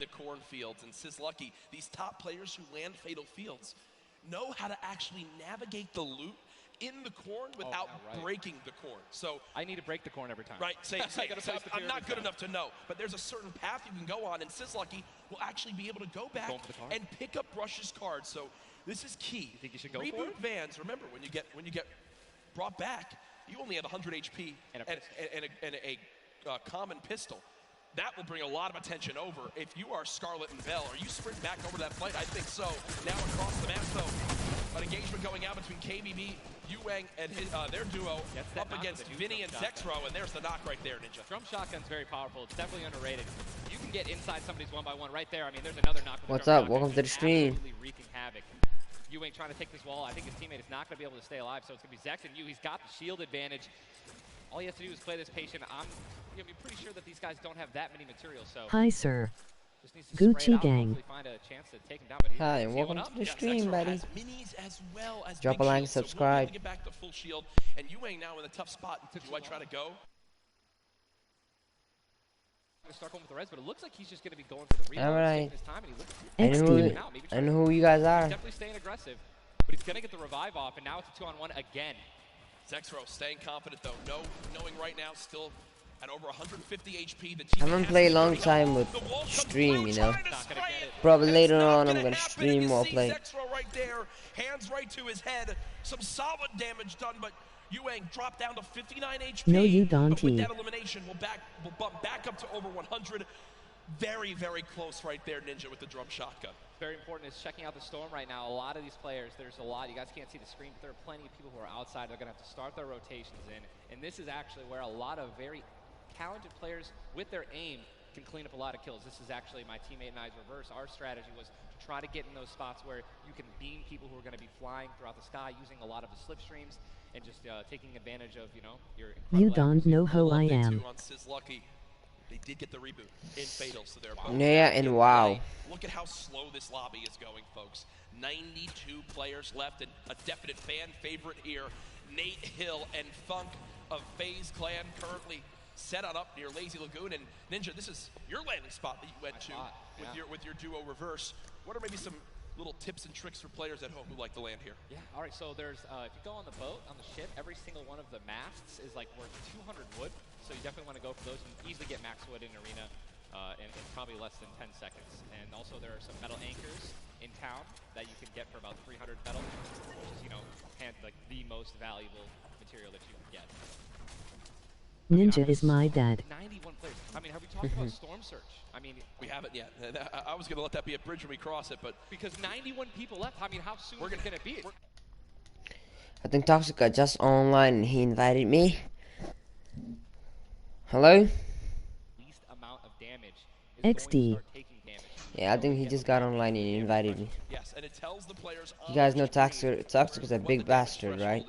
the cornfields, and Lucky, these top players who land fatal fields, know how to actually navigate the loot in the corn without breaking the corn. So I need to break the corn every time. Right, I'm not good enough to know, but there's a certain path you can go on, and Lucky will actually be able to go back and pick up Brush's cards. So this is key. You think you should go Reboot for it? Vans, remember, when you get brought back, you only have 100 HP and a common pistol. That will bring a lot of attention over. If you are Scarlet and Bell, are you sprinting back over that fight? I think so. Now across the map, though, an engagement going out between KBB, Yuang, and their duo up against Vinny and Zexro, and there's the knock right there, Ninja. Drum shotgun's very powerful. It's definitely underrated. You can get inside somebody's one-by-one right there. I mean, there's another knock. What's up? Welcome to the stream. Absolutely wreaking havoc. Yuang trying to take this wall. I think his teammate is not going to be able to stay alive, so it's going to be Zex and Yu. He's got the shield advantage. All he has to do is play this patient. I'm going to be pretty sure that these guys don't have that many materials. So hi, sir. Just needs to Gucci gang. Find a chance to take him down, hi, and welcome to the stream, buddy. Drop a like, so subscribe. Get back the full shield, and Yuang now in a tough spot. Do I try to go? Start going with the res, but it looks like he's just going to be going for the reload. All right. His time, and I know who you guys are. He's definitely staying aggressive, but he's going to get the revive off, and now it's a 2-on-1 again. Zexro staying confident though, knowing right now still at over 150 HP. The I'm gonna play a long time with stream, you know. Probably later on I'm gonna stream while playing. Zexro right there, hands right to his head. Some solid damage done, but Yuang dropped down to 59 HP. No, you don't. But with that elimination, we'll bump back up to over 100. Very, very close right there, Ninja, with the drum shotgun. Very important is checking out the storm right now. A lot of these players, there's a lot. You guys can't see the screen, but there are plenty of people who are outside. They're going to have to start their rotations in. And this is actually where a lot of very talented players with their aim can clean up a lot of kills. This is actually my teammate and I's reverse. Our strategy was to try to get in those spots where you can beam people who are going to be flying throughout the sky using a lot of the slipstreams and just taking advantage of, you know, your incredible You don't know who I am. On Lucky. They did get the reboot in Fatal, so they're yeah, and wow. Look at how slow this lobby is going, folks. 92 players left, and a definite fan favorite here. Nate Hill and Funk of FaZe Clan currently set on up near Lazy Lagoon. And Ninja, this is your landing spot that you went to with your duo reverse. What are maybe some little tips and tricks for players at home who like to land here? Yeah, all right, so there's, if you go on the boat, on the ship, every single one of the masts is like worth 200 wood. So you definitely want to go for those. You can easily get max wood in arena in probably less than 10 seconds. And also there are some metal anchors in town that you can get for about 300 metal, which is, you know, like the most valuable material that you can get. Ninja is my dad. 91 players. I mean, have we talked about Storm Surge? I mean, we haven't yet. I was going to let that be a bridge when we cross it, but because 91 people left, I mean, how soon is it going to be? I think Toxic got just online and he invited me. Hello? Least amount of damage is XD. Yeah, I think he just got online and he invited me. Yes, and it tells the players you guys know Toxic is a big bastard, right?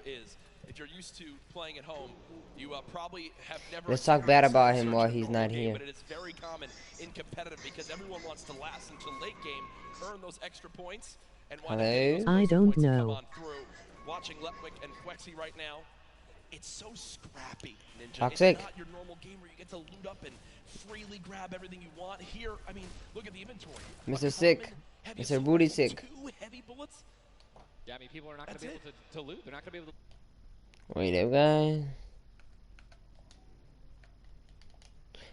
If you're used to playing at home, you probably have never. Let's talk bad about him while he's not here. But it is very common in competitive because everyone wants to last until late game, earn those extra points, and hello? I don't know. Watching Letwick and Quexy right now, it's so scrappy, Ninja. Toxic. It's not your normal game where you get to loot up and freely grab everything you want. Here, I mean, look at the inventory. Mr. Sick. Mr. Booty Sick. 2 heavy bullets. Yeah, I mean, people are not going to be able to loot. They're not going to be able to. Wait up, guys.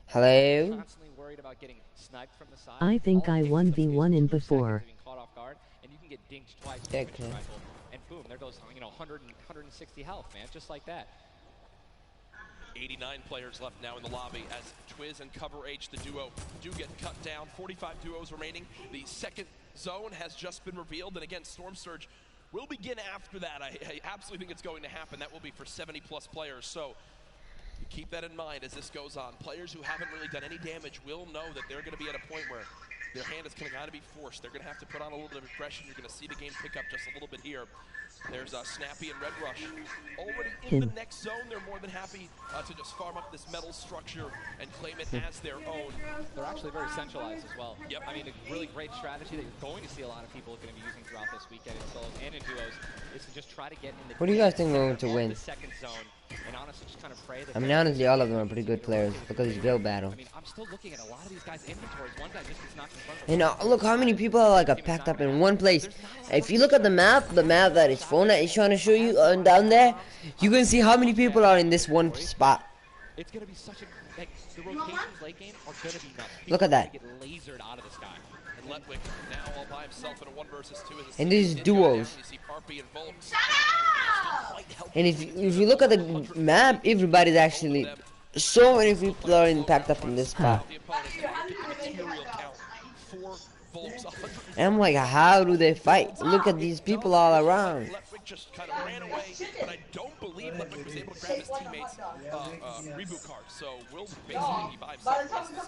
Hello? Constantly worried about getting sniped from the side. I think I 1v1 in before. Caught off guard, and you can get dinked twice. Okay. And boom, there goes, you know, 160 health, man, just like that. 89 players left now in the lobby as Twiz and Cover H, the duo, do get cut down. 45 duos remaining. The second zone has just been revealed, and again, Storm Surge will begin after that. I absolutely think it's going to happen. That will be for 70-plus players, so you keep that in mind as this goes on. Players who haven't really done any damage will know that they're going to be at a point where their hand is going to be forced. They're going to have to put on a little bit of aggression. You're going to see the game pick up just a little bit here. There's Snappy and Red Rush. Already in the next zone, they're more than happy to just farm up this metal structure and claim it as their own. They're actually very centralized as well. Yep. I mean, a really great strategy that you're going to see a lot of people going to be using throughout this weekend in solos and in duos is to just try to get in the. What do you guys think we're going to win? The second zone, and honestly, just kind of pray that. I mean, honestly, all of them are pretty good players because it's real battle. I mean, I'm still looking at a lot of these guys' inventories. One guy just gets knocked in And look how many people are like packed up in one place. If you look at the map that is Fortnite is trying to show you down there, you can see how many people are in this one spot. It's gonna be such a the rotations late game are gonna be nuts. Look at that. Get lasered out of the sky. And Letwick now all by himself in a 1 versus 2. And these duos. And if you look at the map, everybody's actually so many people are packed up in this spot. And I'm like, how do they fight? Look at these people all around. Letwick just kind of ran away, but I don't believe Letwick was able to grab his teammates' reboot card. So Will basically be by himself the rest of this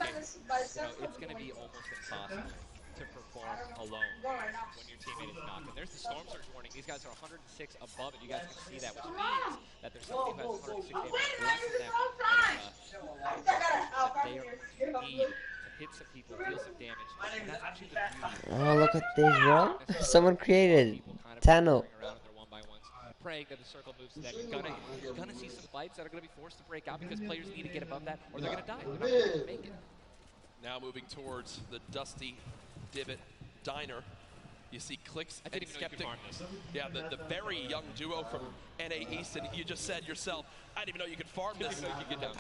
game. It's going to be almost impossible to perform alone when your teammate is knocked. And there's the storm surge warning. These guys are 106 above it. You guys can see that, which means that there's somebody who has 106 damage less than them. That they are need to hit some people, deal some damage. And that's actually the beauty. Oh, look at this, bro. Someone created Tano. Praying that the circle moves to that. You're gonna see some fights that are gonna be forced to break out because players need to get above that or they're gonna die. They're not gonna make it. Now moving towards the Dusty Divot Diner. You see Clicks and Skeptic. Yeah, the very young duo from NA East, and you just said yourself, I didn't even know you could farm this.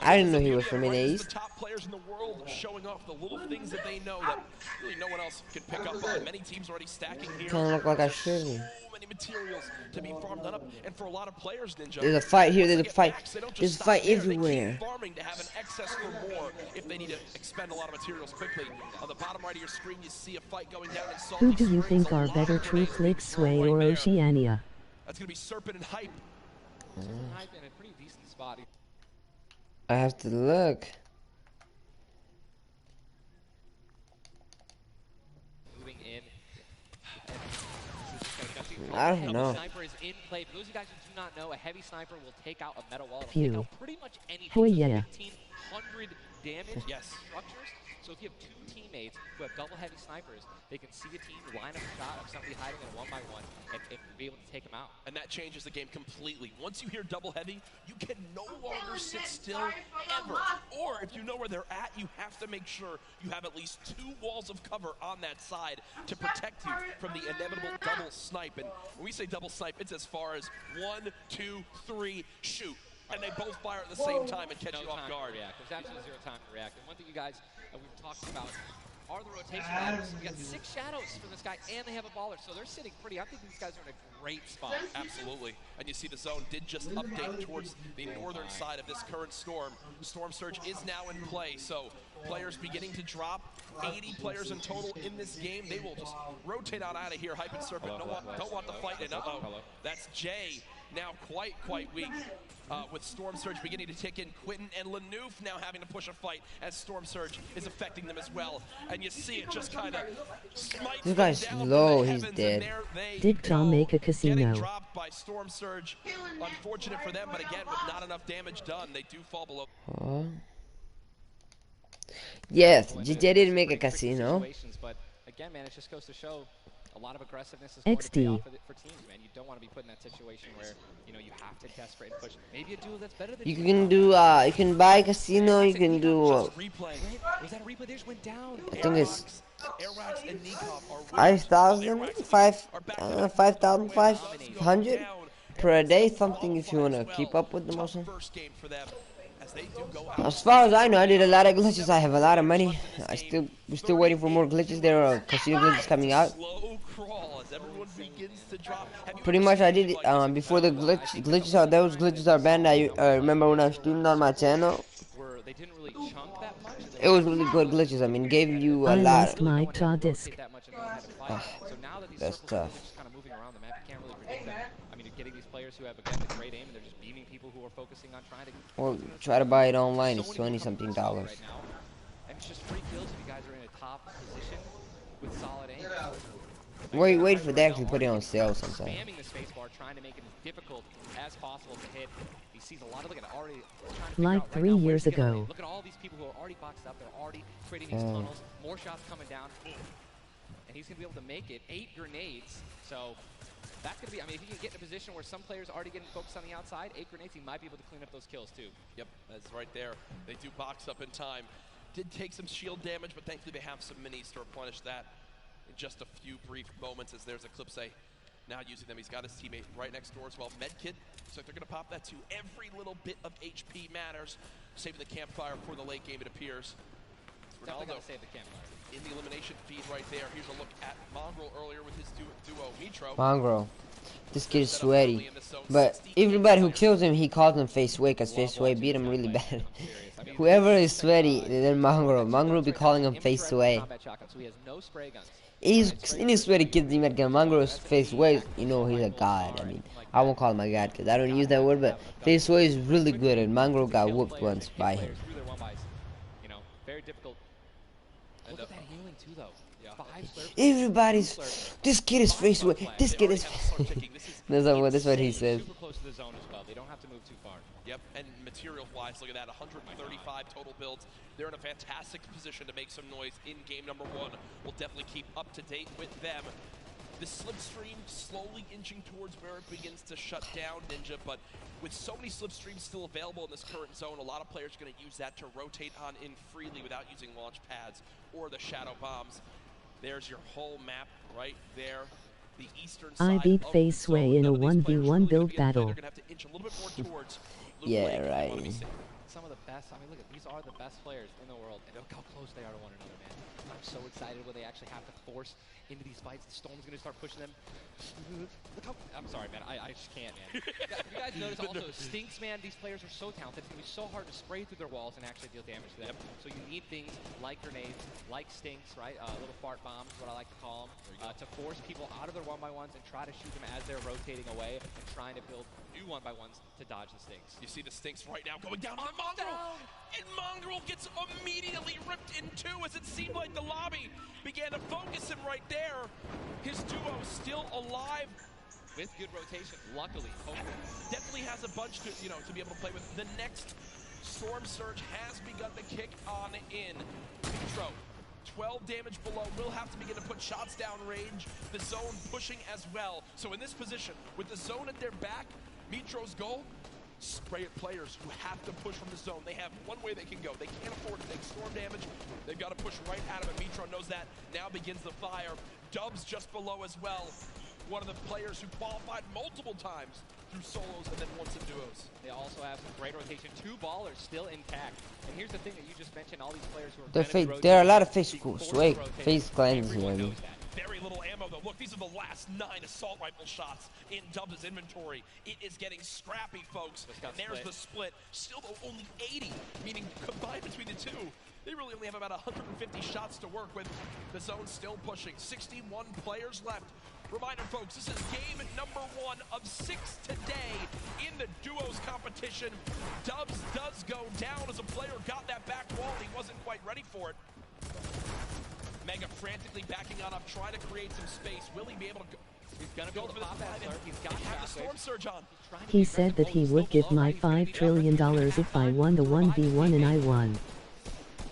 I didn't know he was from NA East. The top players in the world showing off the little things that they know that really no one else can pick up on. Many teams already stacking here. Kind of look like I should be. Many materials to be farmed up, and for a lot of players, Ninja, there's a fight here, there's a fight. There's a fight everywhere. They keep farming to have an excess for more if they need to expend a lot of materials quickly. On the bottom right of your screen, you see a fight going down in Salty Who do you Springs. think are better, True Flick, Sway, or Oceania? That's gonna be Serpent and Hype. Hype in a pretty decent spot. I have to look. Moving in. I don't know. Sniper is in play. For those of you guys who do not know, a heavy sniper will take out a metal wall. It'll Phew. take out pretty much anything. Oh, yeah. 1,500 damage structures. So if you have two teammates who have double heavy snipers, they can see a team, line up a shot of somebody hiding in a 1-by-1, and be able to take them out. And that changes the game completely. Once you hear double heavy, you can no longer sit still ever. Or if you know where they're at, you have to make sure you have at least 2 walls of cover on that side to protect you from the inevitable double snipe. And when we say double snipe, it's as far as 1, 2, 3, shoot. And they both fire at the same time and catch you off guard. Yeah, there's absolutely 0 time to react. And one thing you guys we've talked about are the rotation items. We got 6 shadows for this guy, and they have a baller, so they're sitting pretty. I think these guys are in a great spot. Absolutely. And you see the zone did just update towards the northern side of this current storm. Storm Surge is now in play, so players beginning to drop. 80 players in total in this game. They will just rotate out of here. Hype and Serpent don't want the fight. And that's Jay now quite weak. With Storm Surge beginning to tick in. Quentin and Lanouf now having to push a fight as Storm Surge is affecting them as well. And you see it just kind of smite. This guy's low, he's dead. Did Tom make a casino? Getting dropped by Storm Surge. Unfortunate for them, but again, with not enough damage done, they do fall below. Yes, GJ didn't make a casino. But again, man, it just goes to show a lot of aggressiveness is going to pay off for teams, man. You don't want to be put in that situation where, you know, you have to desperate and push. Maybe a duo that's better than you can do, you can buy a casino, you can do, was that a replay? They just went down. I think it's 5,500 per day, something if you want to keep up with them or something. As far as I know, I did a lot of glitches. I have a lot of money. We're still waiting for more glitches. There are casino glitches coming out. Pretty much, I did before the glitches are. Those glitches are banned. I remember when I streamed on my channel. It was really good glitches. I mean, gave you a lot. I lost my jaw disc. That's tough. Getting these players who have again the great aim and they're just beaming people who are focusing on trying to. Or try to buy it online. It's $20-something. Right now. And it's just free kills if you guys are in a top position with solid aim. Wait for that to put it on sale sometime. Spamming the spacebar, trying to make it as difficult as possible to hit. He sees a lot of already. Like 3 years ago. Look at all these people who are already boxed up. They're already creating these tunnels. More shots coming down, and he's gonna be able to make it. 8 grenades. So. That's going to be, I mean, if you can get in a position where some players are already getting focused on the outside, 8 grenades, he might be able to clean up those kills too. Yep, that's right there. They do box up in time. Did take some shield damage, but thankfully they have some minis to replenish that in just a few brief moments as there's Eclipse now using them. He's got his teammate right next door as well. Medkit, so they're going to pop that too. Every little bit of HP matters. Saving the campfire for the late game, it appears. Definitely got to save the campfire. In the elimination feed right there. Here's a look at Mongrel earlier with his duo Mitro. Mongrel. This kid is sweaty. But everybody who kills him, he calls him Face Sway, because Face Sway beat him really bad. Whoever is sweaty, then Mongrel. Mongrel be calling him Face Sway. Any sweaty kids you met get Mongrel's Face Sway, you know he's a god. I mean, I won't call him a god because I don't use that word, but Face Sway is really good, and Mongrel got whooped once by him. Very difficult. Look at that healing too, though. Everybody's. This kid is Face Sway. This kid is. That's what he says. Super close to the zone as well. They don't have to move too far. Yep, and material-wise, look at that, 135 total builds. They're in a fantastic position to make some noise in game number 1. We'll definitely keep up to date with them. The slipstream slowly inching towards where it begins to shut down Ninja, but with so many slipstreams still available in this current zone, a lot of players are going to use that to rotate on in freely without using launch pads or the shadow bombs. There's your whole map right there. The eastern side I beat Face Sway in a 1v1 build battle. They're going to have to inch a little bit more towards Yeah, right. Some of the best, I mean, look at these are the best players in the world, and look how close they are to one another, man. I'm so excited when they actually have to force into these fights. The Storm's going to start pushing them. Look how, I'm sorry, man. I just can't, man. You guys notice also, Stinks, man, these players are so talented. It's going to be so hard to spray through their walls and actually deal damage to them. So you need things like grenades, like Stinks, right? Little fart bombs, what I like to call them, to force people out of their 1x1s and try to shoot them as they're rotating away and trying to build new 1x1s to dodge the Stinks. You see the Stinks right now going down on Mongrel. And Mongrel gets immediately ripped in two as it seemed like the lobby began to focus him right there. His duo still alive with good rotation, luckily. Hopefully. Definitely has a bunch to, to be able to play with. The next Storm Surge has begun to kick on in. Mitro, 12 damage below, will have to begin to put shots down range. The zone pushing as well. So in this position, with the zone at their back, Mitro's goal, spray at players who have to push from the zone. They have one way they can go. They can't afford to take storm damage. They've got to push right out of it. Mitro knows that. Now begins the fire. Dubs just below as well. One of the players who qualified multiple times through solos and then once in duos. They also have some great rotation. 2 ballers still intact. And here's the thing that you just mentioned, all these players who are there are a lot of face clans here. Very little ammo though. Look, these are the last 9 assault rifle shots in Dubs' inventory. It is getting scrappy, folks. And there's the split. Still though, only 80, meaning combined between the two, they really only have about 150 shots to work with. The zone still pushing. 61 players left. Reminder, folks, this is game number 1 of 6 today in the duos competition. Dubs does go down as a player got that back wall. He wasn't quite ready for it. Mega frantically backing on up, trying to create some space. Will he be able to go? He's gonna build a pop that slurp. He's got the storm surge on. He said that he would give my $5 trillion if I won the 1v1 and I won.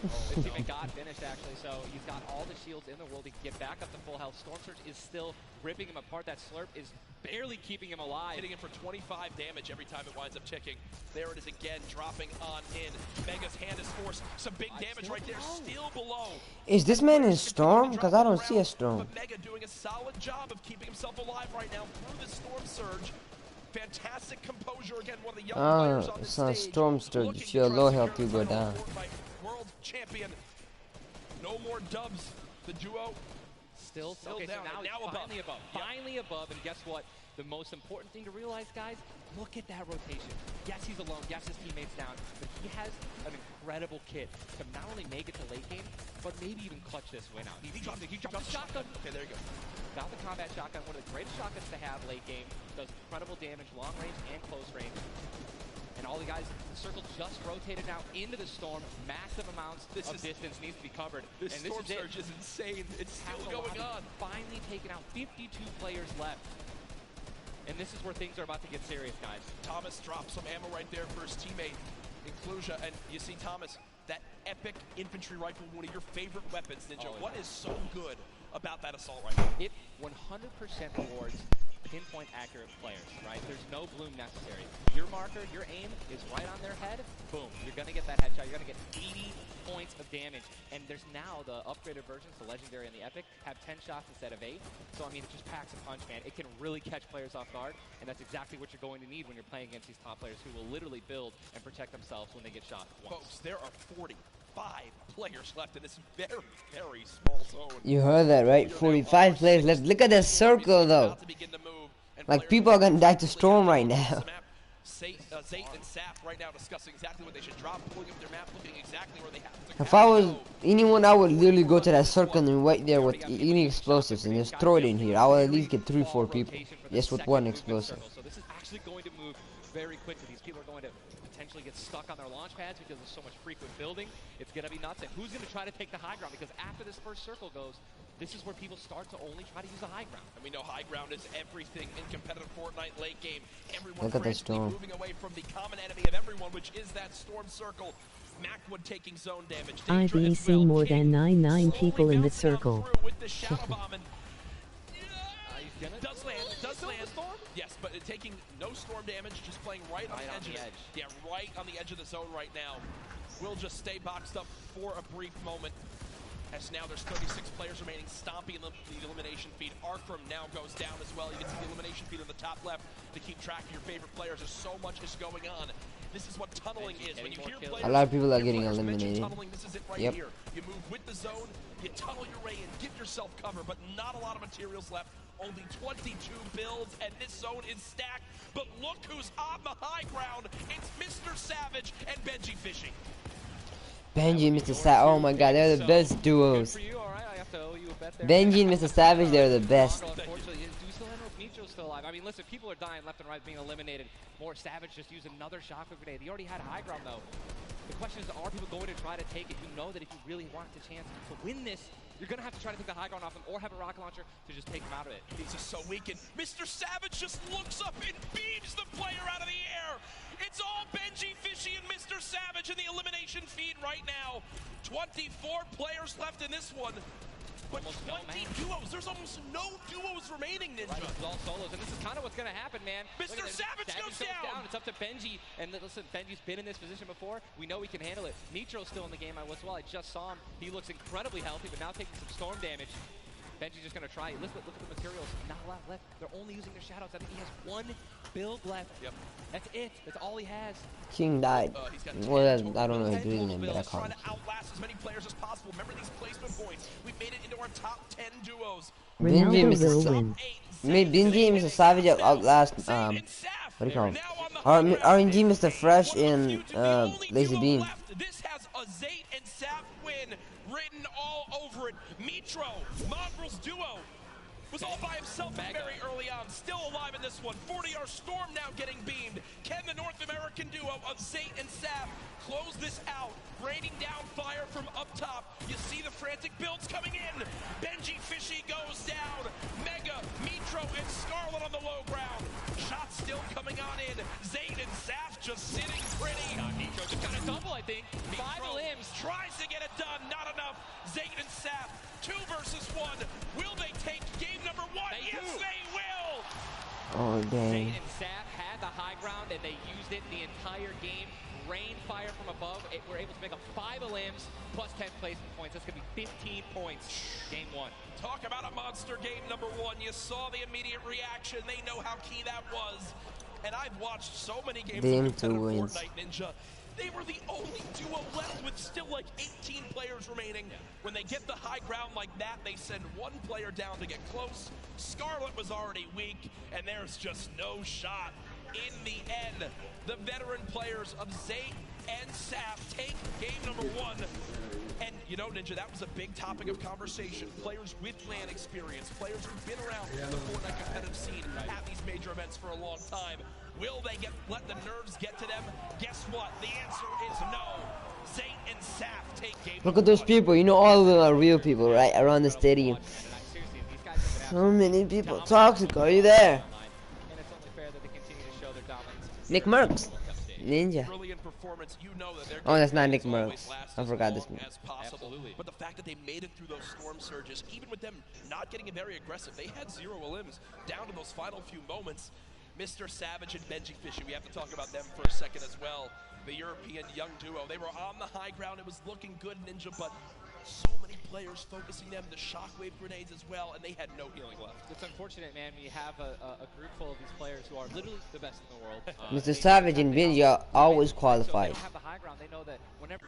His teammate got finished actually, so he's got all the shields in the world. He can get back up to full health. Storm Surge is still ripping him apart. That slurp is barely keeping him alive. Hitting him for 25 damage every time it winds up ticking. There it is again, dropping on in. Mega's hand is forced. Some big damage right there, still below. Is this man in Storm? Because I don't see a Storm. But Mega doing a solid job of keeping himself alive right now through the Storm Surge. Fantastic composure again, one of the young players on the stage. Storm Surge, if you're low health, you go down. World champion. No more Dubs. The duo still okay, down. So now he's finally above. Finally above, and guess what? The most important thing to realize, guys, look at that rotation. Yes, he's alone. Yes, his teammate's down. But he has an incredible kit to not only make it to late game, but maybe even clutch this win out. He dropped the shotgun. Okay, there you go. Got the combat shotgun, one of the greatest shotguns to have late game. Does incredible damage, long range and close range. And all the guys, the circle just rotated now into the storm. Massive amounts of distance needs to be covered. This storm surge is insane. It's still going on. Finally taken out. 52 players left. And this is where things are about to get serious, guys. Thomas drops some ammo right there for his teammate, Inclusia. And you see Thomas, that epic infantry rifle, one of your favorite weapons, Ninja. What is so good about that assault right now. It 100% rewards pinpoint accurate players, right? There's no bloom necessary. Your marker, your aim is right on their head. Boom, you're gonna get that headshot. You're gonna get 80 points of damage. And there's now the upgraded versions, the legendary and the epic, have 10 shots instead of 8. So I mean, it just packs a punch, man. It can really catch players off guard, and that's exactly what you're going to need when you're playing against these top players who will literally build and protect themselves when they get shot once. Folks, there are 45 players left in this very, very small zone. You heard that, right? 45 players left. Look at that circle, though. Like, people are gonna die to Storm right now. Zayt and Saf right now discussing exactly what they should drop, pulling up their map, looking exactly where they have to go. If I was anyone, I would literally go to that circle and wait there with any explosives and just throw it in here. I would at least get 3-4 people. Just with one explosive. So this is actually going to move very quickly. These people are going to potentially get stuck on their launch pads because there's so much frequent building. It's going to be nuts. And who's going to try to take the high ground? Because after this first circle goes, this is where people start to only try to use the high ground. And we know high ground is everything in competitive Fortnite late game. Everyone look at the Storm moving away from the common enemy of everyone, which is that Storm circle. Macwood taking zone damage. I've been seeing more than 99 people in the circle. Does land. Yes, but taking no storm damage, just playing right on the edge. Yeah, right on the edge of the zone right now. Will just stay boxed up for a brief moment. As now there's 36 players remaining, stomping in the elimination feed. Arkham now goes down as well. You can see the elimination feed on the top left to keep track of your favorite players. There's so much is going on. This is what tunneling is. When you hear players, a lot of people are getting eliminated. Tunneling, this is it right here. You move with the zone, you tunnel your way in, give yourself cover, but not a lot of materials left. Only 22 builds, and this zone is stacked. But look who's on the high ground. It's Mr. Savage and Benji Fishing. Benji and Mr. Savage, oh my god, they're the best duos. Benji and Mr. Savage, they're the best. Unfortunately, Mitro's still alive. I mean, listen, people are dying left and right, being eliminated. More Savage just used another shockwave grenade. He already had high ground, though. The question is, are people going to try to take it? You know that if you really want the chance to win this, you're going to have to try to take the high ground off him or have a rocket launcher to just take him out of it. He's just so weakened. Mr. Savage just looks up and beams the player out of the air. It's all Benji, Fishy, and Mr. Savage in the elimination feed right now. 24 players left in this one. But 20 duos. There's almost no duos remaining, Ninja. Right, it's all solos, and this is kind of what's going to happen, man. Mr. Savage goes down. It's up to Benji, and listen, Benji's been in this position before. We know he can handle it. Nitro's still in the game as well. I just saw him. He looks incredibly healthy, but now taking some storm damage. Benji's just going to try. Look at the materials. Not a lot left. They're only using their shadows. I think he has one build left. Yep. That's it. That's all he has. King died. Well, I don't know his real name, but I call him. Trying to outlast as many players as possible. Remember these placement points. We made it into our top 10 duos. Benji and Mr. Savage outlast, what do you call him? RNG, Mr. Fresh, and Lazy Beam. This has a Zayt and Saf win written all over it. Mitro, Mongrel's duo, was all by himself very early on. Still alive in this one. 40R Storm now getting beamed. Can the North American duo of Zayt and Saf close this out? Raining down fire from up top. You see the frantic builds coming in. Benji Fishy goes down. Mega, Mitro, and Scarlet on the low ground. Shots still coming on in. Zayt and Saf just sitting pretty. Mitro just got a double, I think. 5 limbs. Tries to get it done. Not enough. Zayt and Saf, 2 versus 1. Will they take game number 1? Yes, they will. Oh, dang. Zayt and Saf had the high ground, and they used it the entire game. Rain fire from above. We're able to make up 5 limbs plus 10 placement points. That's going to be 15 points. Game 1. Talk about a monster game number 1. You saw the immediate reaction. They know how key that was. And I've watched so many games of Fortnite, Ninja. They were the only duo left with still like 18 players remaining. When they get the high ground like that, they send one player down to get close. Scarlet was already weak, and there's just no shot. In the end, the veteran players of Zayt and Saf take game number 1. And you know, Ninja, that was a big topic of conversation. Players with LAN experience, players who've been around the Fortnite competitive scene at these major events for a long time. Will they let the nerves get to them? Guess what? The answer is no. Zayt and Saf take game. Look at those people. You know, all of them are real people, right? Around the stadium. So many people. Toxic, are you there? Nick Merckx. Ninja. performance, you know that they're Oh, that's not going Nick to always Merckx. last I as forgot this long one. as possible. Absolutely. But the fact that they made it through those storm surges, even with them not getting very aggressive, they had 0 elims down to those final few moments. Mr. Savage and Benji Fishy, we have to talk about them for a second as well. The European young duo, they were on the high ground. It was looking good, Ninja, but so many players focusing them, the shockwave grenades as well, and they had no healing left. It's unfortunate, man. We have a group full of these players who are literally the best in the world. Mr. Savage and Benji are always qualified. So they don't have the high ground. They know that whenever...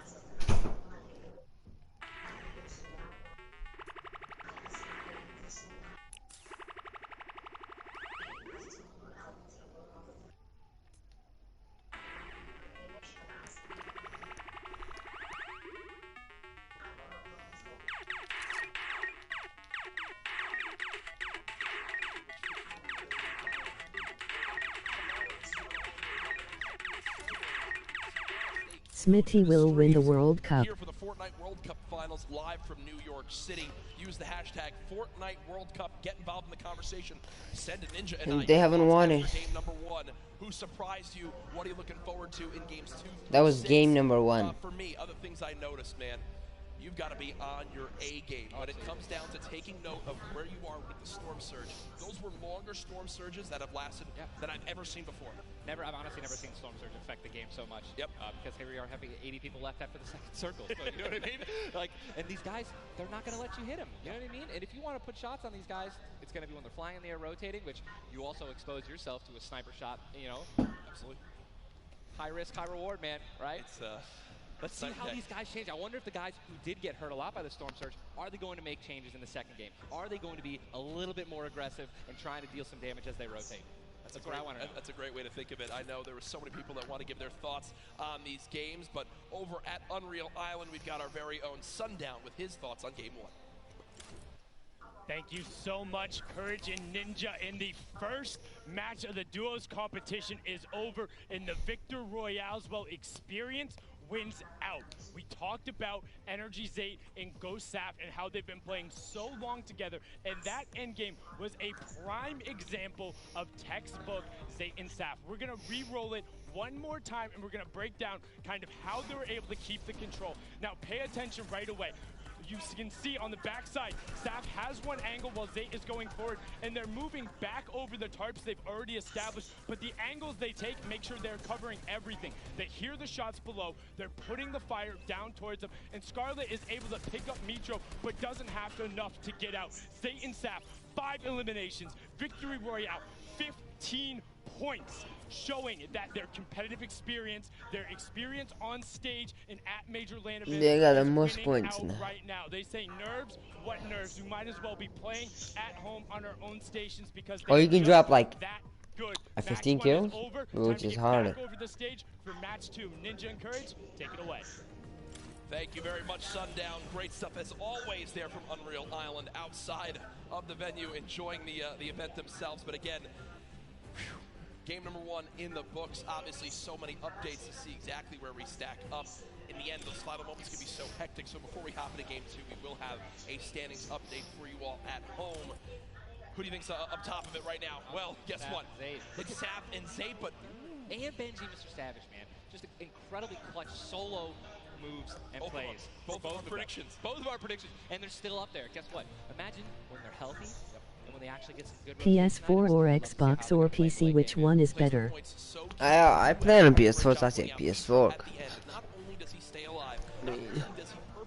Smitty will win the World Cup. Here for the Fortnite World Cup Finals, live from New York City. Use the hashtag Fortnite World Cup. Get involved in the conversation. Send a Ninja and I. They haven't won it. Game number 1. Who surprised you? What are you looking forward to in games 2? That was 6? game number 1. For me, other things I noticed, man. You've got to be on your A game when it comes down to taking note of where you are with the storm surge. Those were longer storm surges that have lasted than I've ever seen before. I've honestly never seen storm surge affect the game so much. Yep. Because here we are having 80 people left after the second circle. So you know what I mean? Like, and these guys, they're not going to let you hit them. You know what I mean? And if you want to put shots on these guys, it's going to be when they're flying in the air, rotating, which you also expose yourself to a sniper shot. You know, Absolutely. high risk, high reward, man. Right? It's Let's see how these guys change. I wonder if the guys who did get hurt a lot by the storm surge, are they going to make changes in the second game? Are they going to be a little bit more aggressive and trying to deal some damage as they rotate? That's what I want to know. That's a great way to think of it. I know there were so many people that want to give their thoughts on these games, but over at Unreal Island, we've got our very own Sundown with his thoughts on Game 1. Thank you so much, Courage and Ninja. And the first match of the duos competition is over in the Victor Royale's experience wins out. We talked about Energy Zate and Ghost Saf and how they've been playing so long together, and that endgame was a prime example of textbook Zate and Saf. We're gonna re-roll it one more time, and we're gonna break down kind of how they were able to keep the control. Now pay attention right away. You can see on the backside, Saf has one angle while Zate is going forward, and they're moving back over the tarps they've already established, but the angles they take make sure they're covering everything. They hear the shots below, they're putting the fire down towards them, and Scarlet is able to pick up Mitro, but doesn't have enough to get out. Zate and Saf, 5 eliminations, Victory Royale, 15 points, showing that their competitive experience, their experience on stage and at major land events, they got the is most winning points out now. right now. They say nerves, what nerves? We might as well be playing at home on our own stations because Or you can drop like that good. a Match 15 one is kills, over. which Time to is get harder. back over the stage for match 2. Ninja and Courage, take it away. Thank you very much, Sundown. Great stuff as always there from Unreal Island outside of the venue, enjoying the event themselves. But again, game number 1 in the books. Obviously, so many updates to see exactly where we stack up. In the end, those final moments can be so hectic. So before we hop into game 2, we will have a standings update for you all at home. Who do you think's up top of it right now? Well, guess Saf what? and Zate. It's Saf and Zate, but And Benji, Mr. Savage, man. Just incredibly clutch solo moves and Both of plays. them. Both of our of them. predictions. Both of our predictions. And they're still up there. Guess what? Imagine when they're healthy and when they actually get some good PS4 or Xbox or PC, which one is better? I play on PS4, so I say PS4.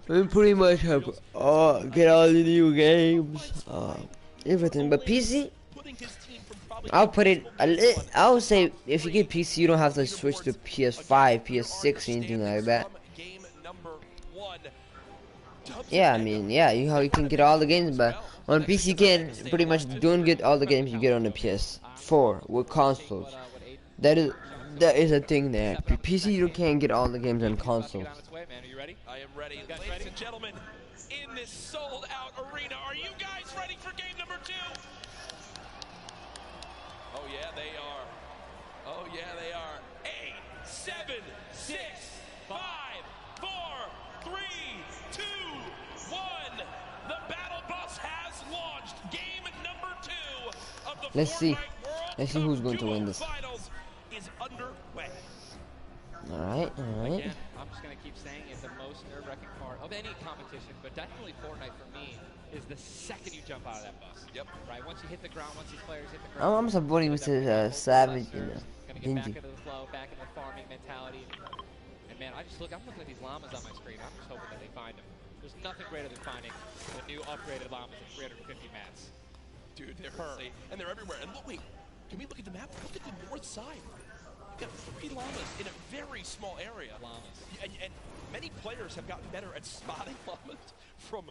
We pretty much have get all the new games, everything. But PC, I'll put it. I would say if you get PC, you don't have to switch to PS5, PS6, anything like that. Yeah, I mean, yeah, you can get all the games, but on PC you can pretty much don't get all the games you get on the PS4 with consoles. That is a thing there. PC you can't get all the games on consoles. I am ready. Ladies and gentlemen, in this sold-out arena, are you guys ready for game number 2? Oh, yeah, they are. Oh, yeah, they are. 8, 7, 6, 5, 4, 3, 2, 1. The battle bus has launched. Game number 2 of the Let's see. Fortnite World Let's see who's Cup going to win Duo this. Finals is underway. Alright, alright. Again, I'm just going to keep saying it, the most nerve-wracking part of any competition, but definitely Fortnite for me, is the second you jump out of that bus. Yep. Right? Once you hit the ground, once these players hit the ground. I'm supporting Mr. Savage, you know. Going to get back into the flow, back into the farming mentality. And man, I'm looking at these llamas on my screen. I'm just hoping that they find them. There's nothing greater than finding the new upgraded llamas at 350 mats. Dude, they're insane. And they're everywhere. And look, wait, can we look at the map? Look at the north side. You've got 3 llamas in a very small area. Llamas. And many players have gotten better at spotting llamas from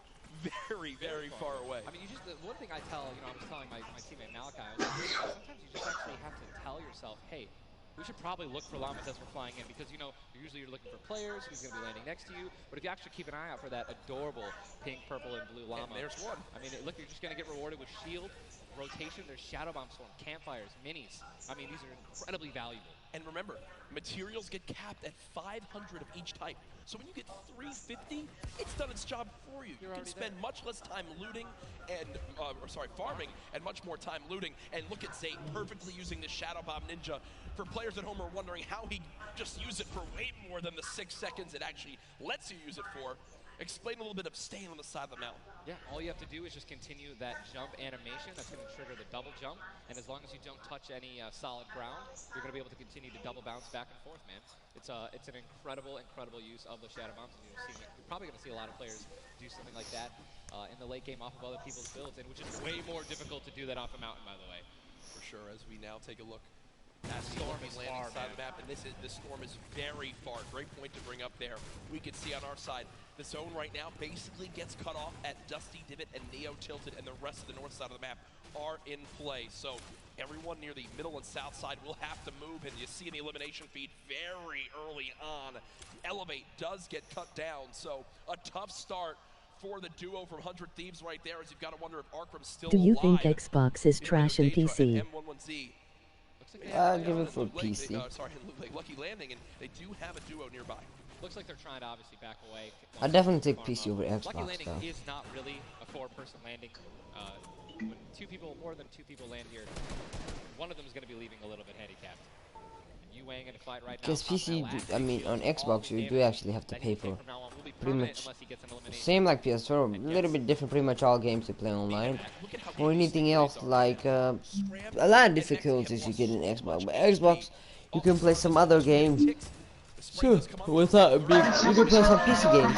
very, very far away. I mean, the one thing I tell, I was telling my teammate Malachi, I was like, sometimes you just actually have to tell yourself, hey, we should probably look for llamas as we're flying in, because usually you're looking for players who's going to be landing next to you. But if you actually keep an eye out for that adorable pink, purple, and blue llama, and there's one. I mean, look, you're just going to get rewarded with shield, rotation. There's shadow bomb storm, campfires, minis. I mean, these are incredibly valuable. And remember, materials get capped at 500 of each type. So when you get 350, it's done its job for you. You can spend much less time looting and, farming, and much more time looting. And look at Zay perfectly using the Shadow Bomb Ninja. For players at home who are wondering how he just used it for way more than the 6 seconds it actually lets you use it for. Explain a little bit of staying on the side of the mountain. Yeah, all you have to do is just continue that jump animation. That's going to trigger the double jump. And as long as you don't touch any solid ground, you're going to be able to continue to double bounce back and forth, man. It's an incredible use of the Shadow Bombs. And you're probably going to see a lot of players do something like that in the late game off of other people's builds, and which is way more difficult to do that off a mountain, by the way. For sure, as we now take a look. That storm is landing far, side of the map, and the storm is very far. Great point to bring up there. We can see on our side, the zone right now basically gets cut off at Dusty Divot and Neo Tilted, and the rest of the north side of the map are in play. So everyone near the middle and south side will have to move, and you see in the elimination feed very early on, Elevate does get cut down. So a tough start for the duo from 100 Thieves right there, as you've got to wonder if Arkram's still Do you alive. think Xbox is trash in PC? M11Z. I'll give it for PC. Lucky Landing, and they do have a duo nearby. Looks like they're trying to obviously back away. I definitely take PC over Lucky Xbox, Landing though. is not really a 4-person landing. When more than two people land here, one of them is going to be leaving a little bit handicapped. Yuang in a fight right now. Because PC, on Xbox, you do actually have to pay for pretty much same like PS4, a little bit different. Pretty much all games you play online, or anything else like a lot of difficulties you get in Xbox. But Xbox, you can play some other games. Sure, without a big, you can play some PC games.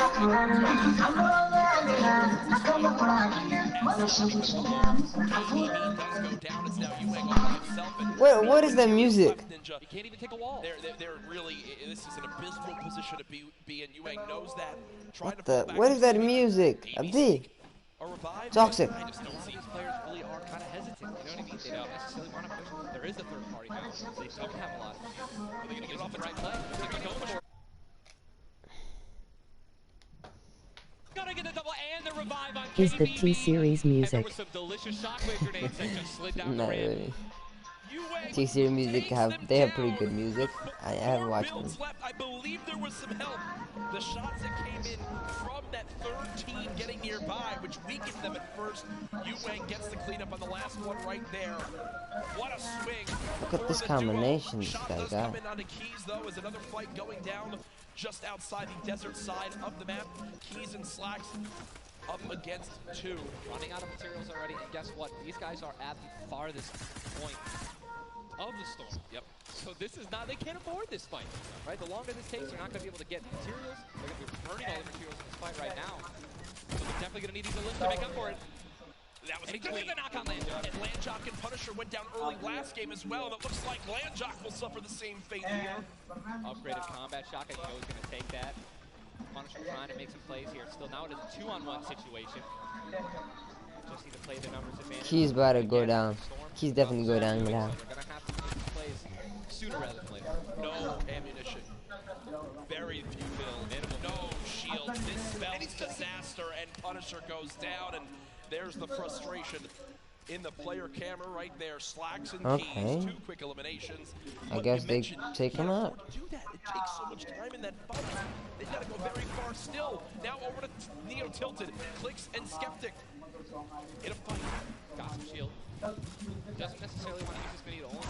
What is that music? He can't even take a wall. They're really, this is an abysmal position to be in. Yuang knows that. What is that music? Abdi. Toxic. I just don't see these players really are kind of hesitant. You know what I mean? They don't necessarily want to push. There is a third party now. They don't have a lot of issues. Are they going to get off the right play? They're going to go for it. Gonna get the double and the revive on Is the T-Series music? And there was some delicious shockwave grenades that just slid down the ramp. Really. T-Series music they have pretty good music. I haven't watched them. I believe there was some help. The shots that came in from that third team getting nearby, which weakened them at first. Yuang gets the cleanup on the last one right there. What a swing. Look at this combination this guy got. Come in on the Keys though, as another fight going down just outside the desert side of the map. Keys and Slacks up against 2. Running out of materials already, and guess what? These guys are at the farthest point of the storm. Yep. So this is not, they can't afford this fight, right? The longer this takes, they're not going to be able to get materials. They're going to be burning all the materials in this fight right now. So they're definitely going to need these limbs to make up for it. That was and he took the knock on Landjock. And Landjock and Punisher went down early last game as well, and it looks like Landjock will suffer the same fate here. Upgraded combat shock, I know he's going to take that. Punisher trying to make some plays here. Still now it is a 2-on-1 situation. Just need to play the numbers advantage. He's about to go down. He's definitely go down now. They're going to have to make some plays sooner rather than later. No ammunition. Very few builds. No shield. This spells disaster, and Punisher goes down, and there's the frustration in the player camera right there. Slacks and Keys, 2 quick eliminations. I guess they take him out. Do that. It takes so much time in that fight. They've got to go very far still. Now over to Neo Tilted, Clicks and Skeptic. In a fight. Got some shield. Doesn't necessarily want to use this mini to only get 10.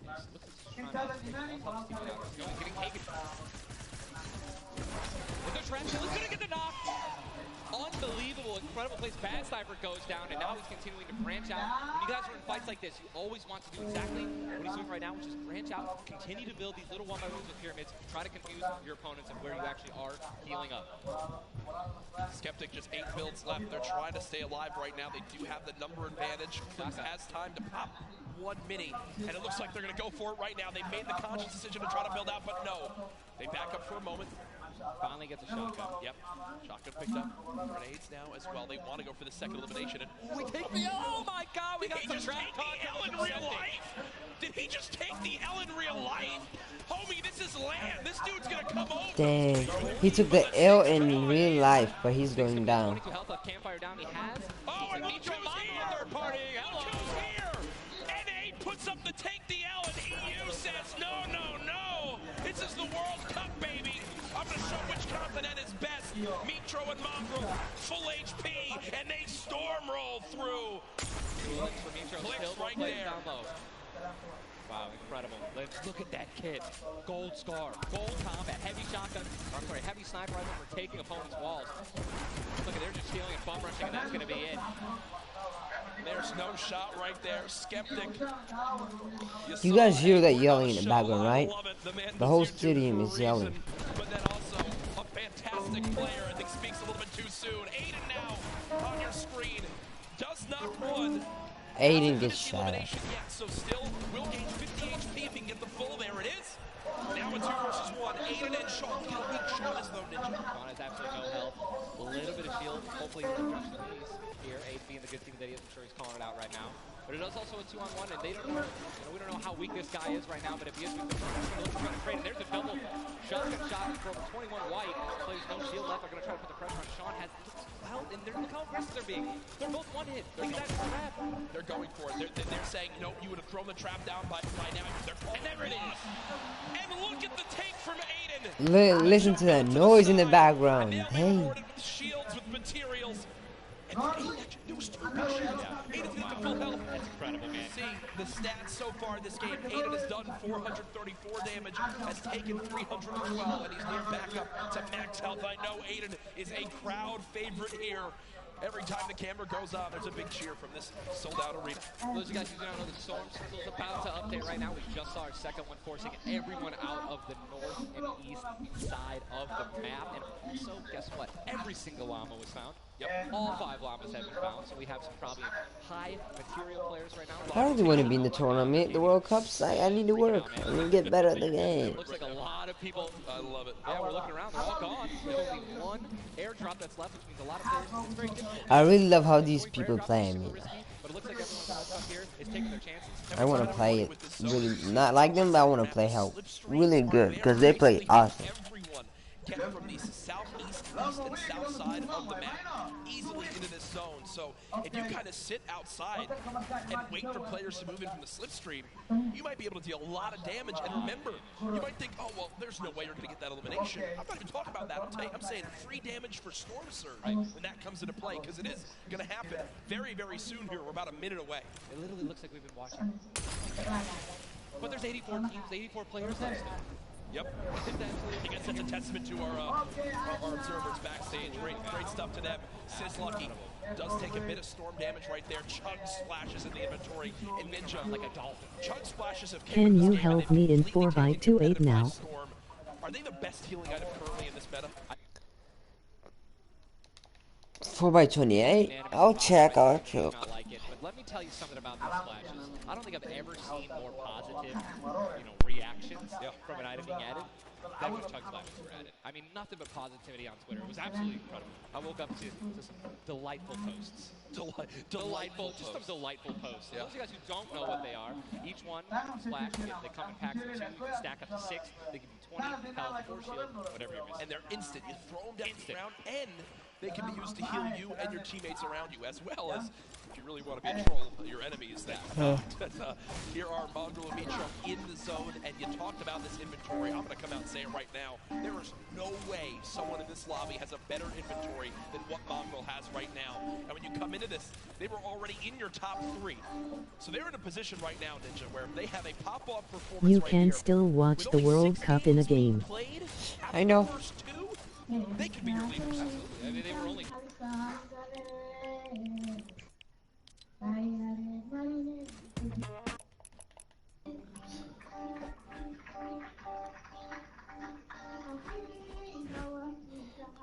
Just looks like he's trying to take all top Stevie out. Getting taken. With the trap, he's gonna get the knock. Unbelievable, incredible place. Bad Sniper goes down, and now he's continuing to branch out. When you guys are in fights like this, you always want to do exactly what he's doing right now, which is branch out, continue to build these little one-by-ones with pyramids, try to confuse your opponents of where you actually are healing up. Skeptic just 8 builds left. They're trying to stay alive right now. They do have the number advantage. Clips has time to pop one mini, and it looks like they're going to go for it right now. They made the conscious decision to try to build out, but no. They back up for a moment. Finally gets a shotgun. Yep. Shotgun picked up. Grenades now as well. They want to go for the second elimination. And we take the L. Oh my God, we got some trap L in real life? Did he just take the L in real life? Homie, this is land. This dude's going to come over. Dang. He took the L in real life, but he's going down. 22 health left. Campfire down. He has. Oh, and Mitro's here. Third party. Mitro's here. NA puts up the take the L, and EU says, no, no, no. This is the World Cup, baby. I'm going to show which continent is best. Mitro and Mongrel, full HP, and they storm roll through. Clicks right there. Down low. Wow, incredible. Let's look at that kid. Gold scar, gold combat, heavy shotgun, or sorry, heavy sniper rifle for taking opponents' walls. Look at, they're just stealing and bum rushing, and that's going to be it. There's no shot right there. Skeptic. You guys hear that yelling in the background, right? The whole stadium is yelling. But then also a fantastic player. I think speaks a little bit too soon. Aiden now on your screen does knock one. Aiden gets shot at. Yet, so still will gain 50 HP if he can get the full. There it is. Now a 2 versus 1. Aiden and Sean. Look at how Sean is though, Ninja. Sean has absolutely no health. A little bit of shield. Hopefully he'll rush the knees here. Aiden being the good thing that he is. I'm sure he's calling it out right now. But it is also a 2-on-1, and they don't know, we don't know how weak this guy is right now, but if he is, we're going to try to trade. And there's a double shotgun shot from 21 White. Plays no shield left. They're going to try to put the pressure on. Sean has health, and look how aggressive they're being. They're both one hit. Look at that trap. They're going for it. They're saying, no, you would have thrown the trap down by now. And there it is. And look at the take from Aiden. Listen to that noise in the background. Hey. Shields with materials. And Aiden actually was 2 pushes. Aiden's got the full health. That's incredible, man. See the stats so far this game. Aiden has done 434 damage, has taken 312, and he's near back up to max health. I know Aiden is a crowd favorite here. Every time the camera goes on, there's a big cheer from this sold-out arena. For those of you guys who don't know, the Storm Circle is about to update right now. We just saw our second one, forcing everyone out of the north and east side of the map. And also, guess what? Every single llama was found. Yep. All 5 llamas have been found, so we have some probably high material players right now. I really want to be in the tournament, the World Cups. I need to work. I need to get better at the game. Looks like a lot of people. I love it. Yeah, we're looking around. They're all gone. There's only one airdrop that's left, which means a lot of players. It's very difficult. I really love how these people play. I mean, but it looks like everyone up here is taking their chances. I want to play it really not like them, but I want to play how really good because they play awesome. Everyone get from the southeast, east, and south side of the map easily into this zone. So if you kind of sit outside and wait for players to move in from the slipstream, you might be able to deal a lot of damage. And remember, you might think, oh, well, there's no way you're going to get that elimination. I'm not even talking about that. I'm saying free damage for Storm Surge when that comes into play, because it is going to happen very, very soon here. We're about a minute away. It literally looks like we've been watching. But there's 84 teams, 84 players left still. Yep. I guess that's a testament to our observers backstage. Great stuff to them. Lucky does take a bit of storm damage right there. Chug splashes in the inventory. And Ninja like a dolphin. Chug splashes of Can you help me in 4x28 now? Are they the best healing item currently in this meta? 4x28? I'll check. Not like it, but let me tell you something about these splashes. I don't think I've ever seen more positive, reactions from an item being added than when chug splashes were added. I mean, nothing but positivity on Twitter. It was absolutely incredible. I woke up to some delightful posts. Delightful, just some delightful posts. Those of you guys who don't know what they are, each one splash, they come in packs of 2. You can stack up to 6. They give you 20 health, 4 shield, whatever you're missing. And they're instant. You throw them down the ground, and they can be used to heal you and your teammates around you, as well as, if you really want to be a troll, your enemies that here are Mongrel and Mitro in the zone, and you talked about this inventory. I'm going to come out and say it right now. There is no way someone in this lobby has a better inventory than what Mongrel has right now. And when you come into this, they were already in your top 3. So they're in a position right now, Ninja, where if they have a pop-off performance You right can here, still watch with the only World 6 Cup in a games being game. played, I know. after the first 2, they could be your leaders. Absolutely. I mean, they were only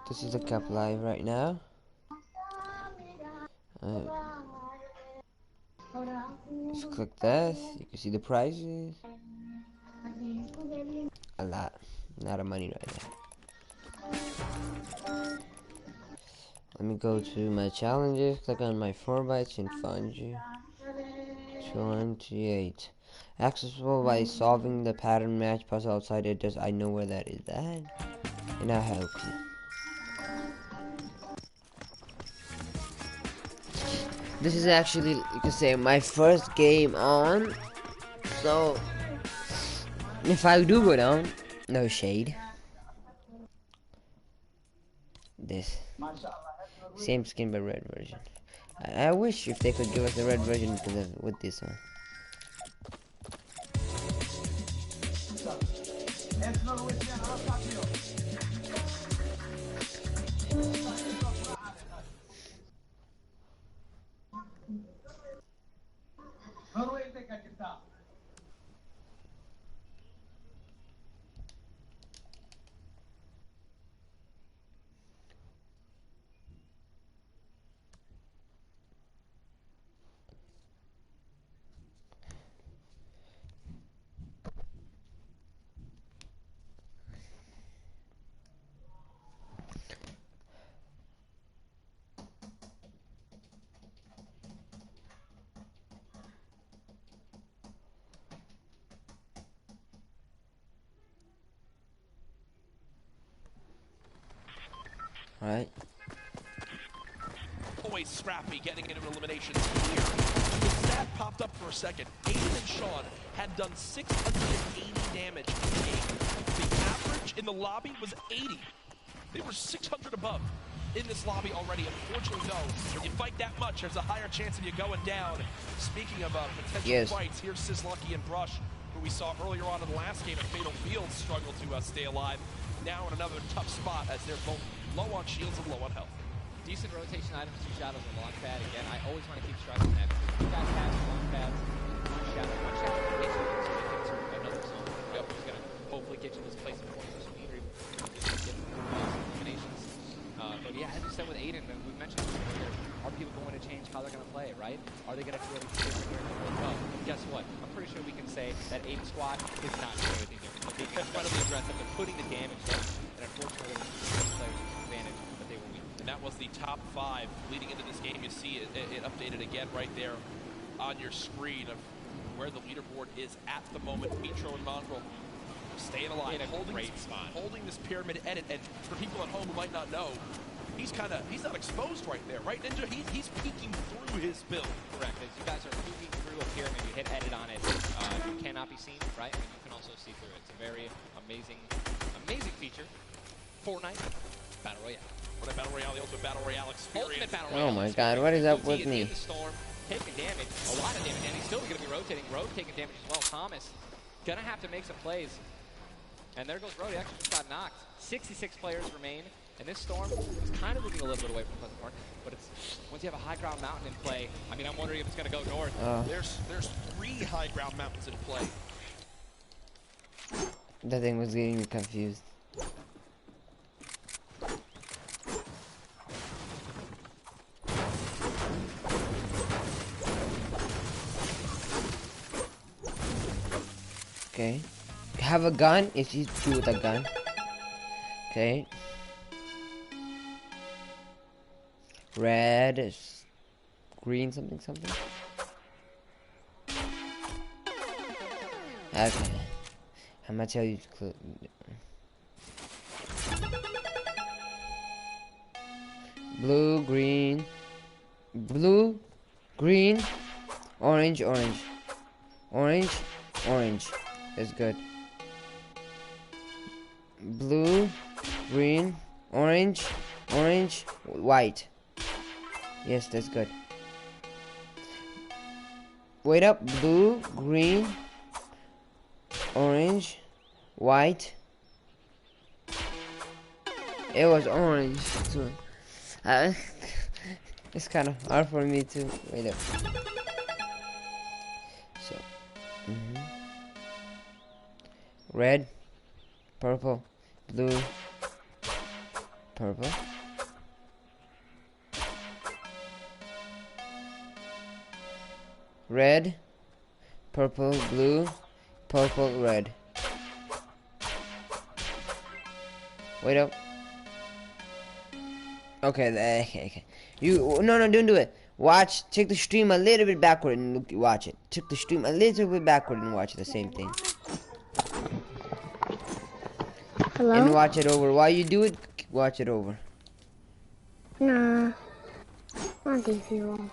This is the cup live right now. Just click this. You can see the prizes. A lot of money right now. Let me go to my challenges. Click on my 4 bytes and find you. 28. Accessible by solving the pattern match puzzle outside it. Does I know where that is at? And I'll help you. This is actually, you can say, my first game on. So, if I do go down, no shade. This. Same skin but red version. I wish if they could give us the red version with this one. Alright. Always scrappy getting into eliminations here. The stat popped up for a second. Aiden and Sean had done 680 damage in the game. The average in the lobby was 80. They were 600 above in this lobby already. Unfortunately, though, when you fight that much, there's a higher chance of you going down. Speaking of potential fights, here's Sizlucky and Brush, who we saw earlier on in the last game at Fatal Fields, struggle to stay alive. Now in another tough spot as they're both low on shields and low on health. decent rotation items, 2 shadows and launch pad. Again, I always want to keep stressing that. You guys have launch pads, 1 shadow. 1 shadow can get you into another zone. Yep, who's going to hopefully get you this place before you speed or get eliminations. But yeah, as you said with Aiden, and we mentioned this earlier, are people going to change how they're going to play, right? Are they going to feel different here in the World Cup? Guess what? I'm pretty sure we can say that Aiden squad is not doing anything different. They're being incredibly aggressive. They're putting the damage down. And unfortunately, the players advantage, but they were weak. And that was the top 5 leading into this game. You see it updated again right there on your screen of where the leaderboard is at the moment. Mitro and Mongrel staying alive, in a great spot, holding this pyramid edit. And for people at home who might not know, he's not exposed right there, right, Ninja? He's peeking through his build. Correct. As you guys are peeking through a pyramid, you hit edit on it. You cannot be seen, right? And you can also see through it. It's a very amazing feature. Fortnite Battle Royale. Fortnite Battle Royale, the ultimate Battle Royale experience. Ultimate Battle Royale. Oh my God, what is up with me? In the storm, taking damage, a lot of damage, and he's still going to be rotating. Road taking damage as well. Thomas gonna have to make some plays. And there goes Road. He actually just got knocked. 66 players remain. And this storm is kind of moving a little bit away from Pleasant Park, but it's once you have a high ground mountain in play, I mean, I'm wondering if it's going to go north. There's 3 high ground mountains in play. That thing was getting me confused. Okay. Have a gun if you do with a gun. Okay. Red, green, something. Okay. I'm gonna tell you. blue, green, blue, green, orange, orange, orange, orange. That's good. Blue, green, orange, orange, white. Yes, that's good. Wait up. Blue, green, orange, white. It was orange. So, it's kind of hard for me to wait up. So, red, purple, blue, purple. Red, purple, blue, purple, red. Wait up. Okay, okay. No, don't do it. Watch, take the stream a little bit backward and watch it. Take the stream a little bit backward and watch the same thing. Hello? And watch it over. While you do it, watch it over. Nah. I don't think so.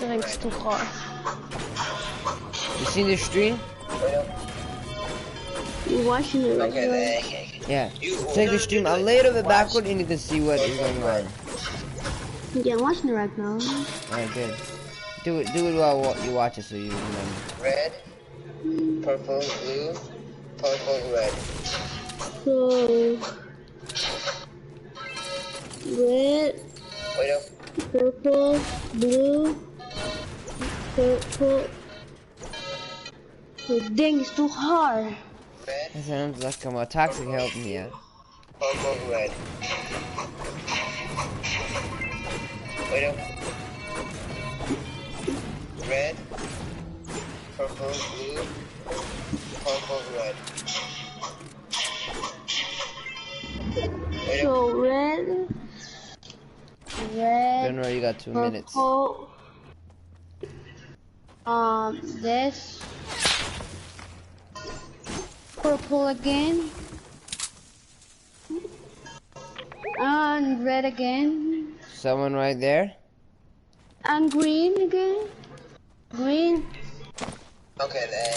It's too hard. You seen the stream? You watching it right now? Yeah. Take the stream a little bit backward and you can see what is going on. Yeah, I'm watching it right now. Alright, good. Do it while you watch it so you remember. Red, purple, blue, purple, red. So, red, Wait up. purple, blue, purple. Oh, dang, it's too hard. That sounds like I'm a toxic help me out. Purple, red. Wait up. Red, purple, blue, purple, red. Wait So red, Don't worry, you got 2 minutes. purple, this, purple again, and red again, Someone right there? and green again, green. Okay, there.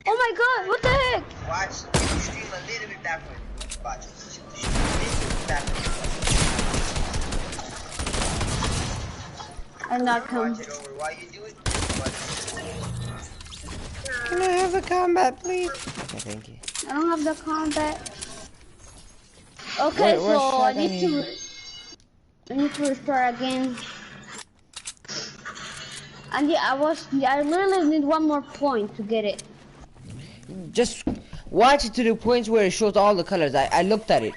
Oh my god, what the heck? Watch the stream a little bit backward. Watch it. I'm not coming. Watch it over while you do it. Can I have a combat, please? Okay, thank you. I don't have the combat. Okay, Where's so I shotgun need to restart again. And yeah, I literally need one more point to get it. Just watch it to the point where it shows all the colors. I looked at it.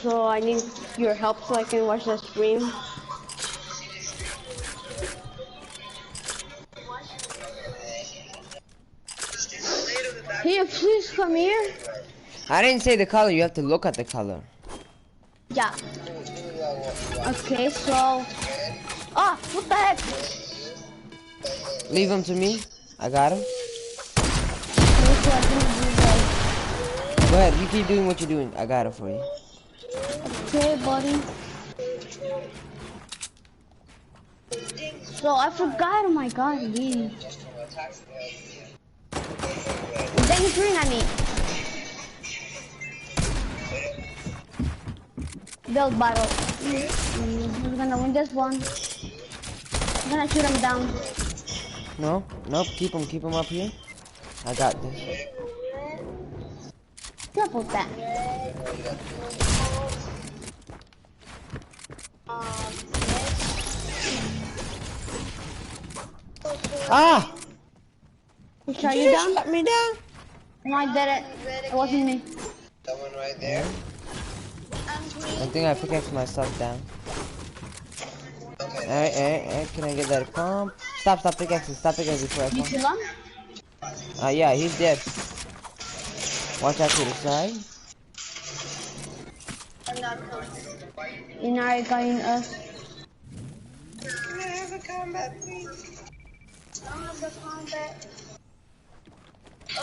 So I need your help so I can watch the stream. Can you please come here? I didn't say the color. You have to look at the color. Yeah. Okay, so... Ah, what the heck? Leave him to me. I got him. Go ahead. You keep doing what you're doing. I got it for you. Okay, buddy. So I forgot. Oh my god, again. Then he's shooting at me. Build battle. We're gonna win this one. I'm gonna shoot him down. No, nope. Keep him up here. I got this. Double that. Ah! Are you down? Shut me down. No, I did it. It wasn't me. Someone right there. I think I pickaxed myself down. Alright, can I get that comp? Stop pickaxing. Stop pickaxing before I You kill him? fall. Yeah, he's dead. Watch out to the side. You're not going us. Can I have a combat, please? I don't have the combat.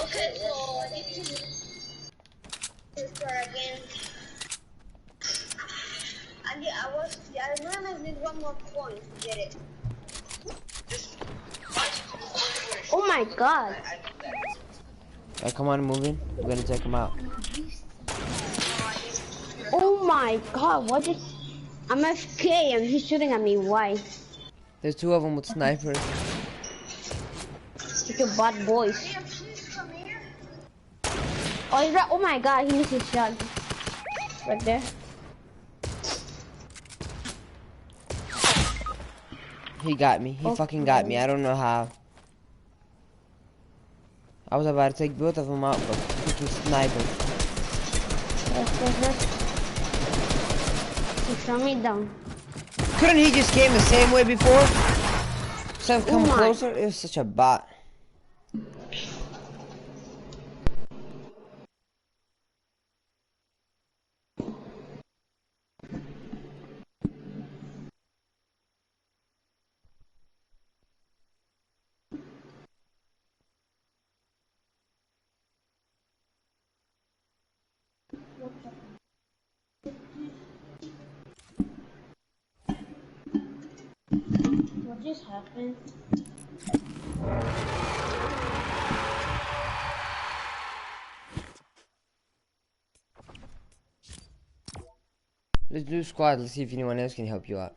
Okay, so I need to start again. I really need one more point to get it. Oh my god. Alright, come on, move in. I'm gonna check him out. Oh my god, what is... I'm FK and he's shooting at me, why? There's two of them with snipers. Look at bad boys. Oh, he's right. Oh my god, he missed his shot. Right there. He got me. He fucking got me. I don't know how. I was about to take both of them out, but freaking snipers. He shot me down. Couldn't he just came the same way before? So come Oh my. closer. It was such a bot. What just happened? Let's do squad. Let's see if anyone else can help you out.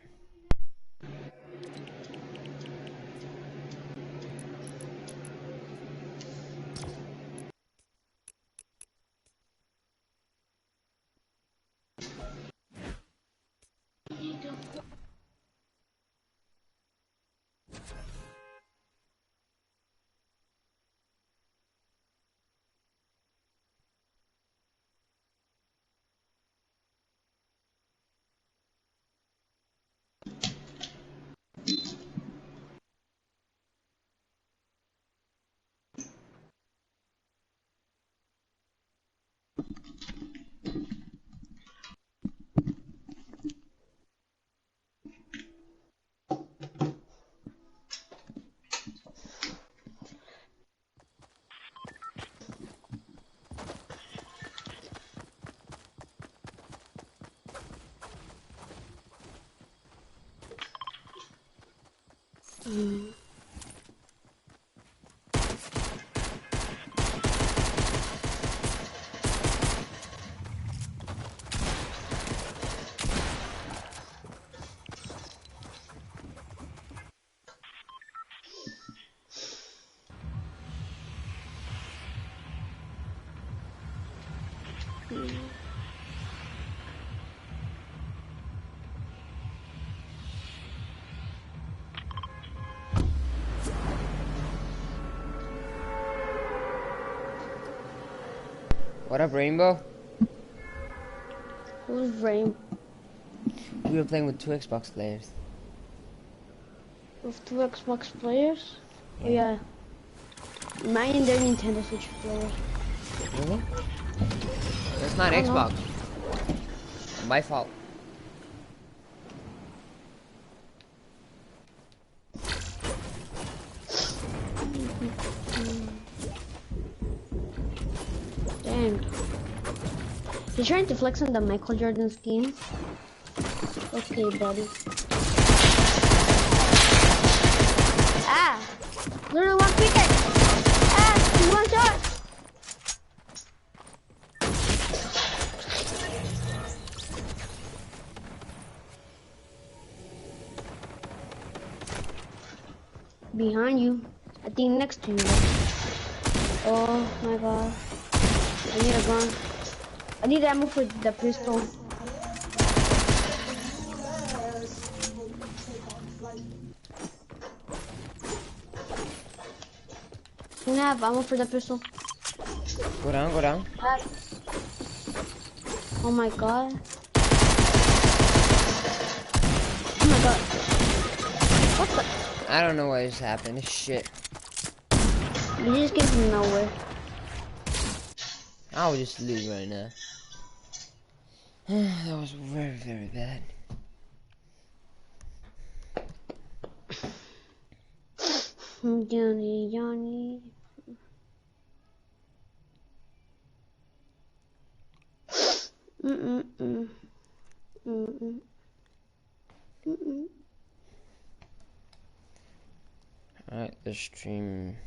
What up, Rainbow? Who's Rain? We were playing with two Xbox players. With two Xbox players? Oh yeah. Mine and their Nintendo Switch players. Really? That's not I don't know. Xbox. My fault. Damn. You're trying to flex on the Michael Jordan skin? Okay, buddy. Ah! Little one cricket! Ah! One shot! Behind you. I think next to you. Oh my god. I need a gun. I need ammo for the pistol. Can I have ammo for the pistol? Go down, go down. Oh my god. Oh my god. What the? I don't know what just happened. This shit. You just came from nowhere. I would just lose right now. That was very, very bad. Johnny, Johnny. Mm-mm-mm. Mm-mm. Mm-mm. Alright, the stream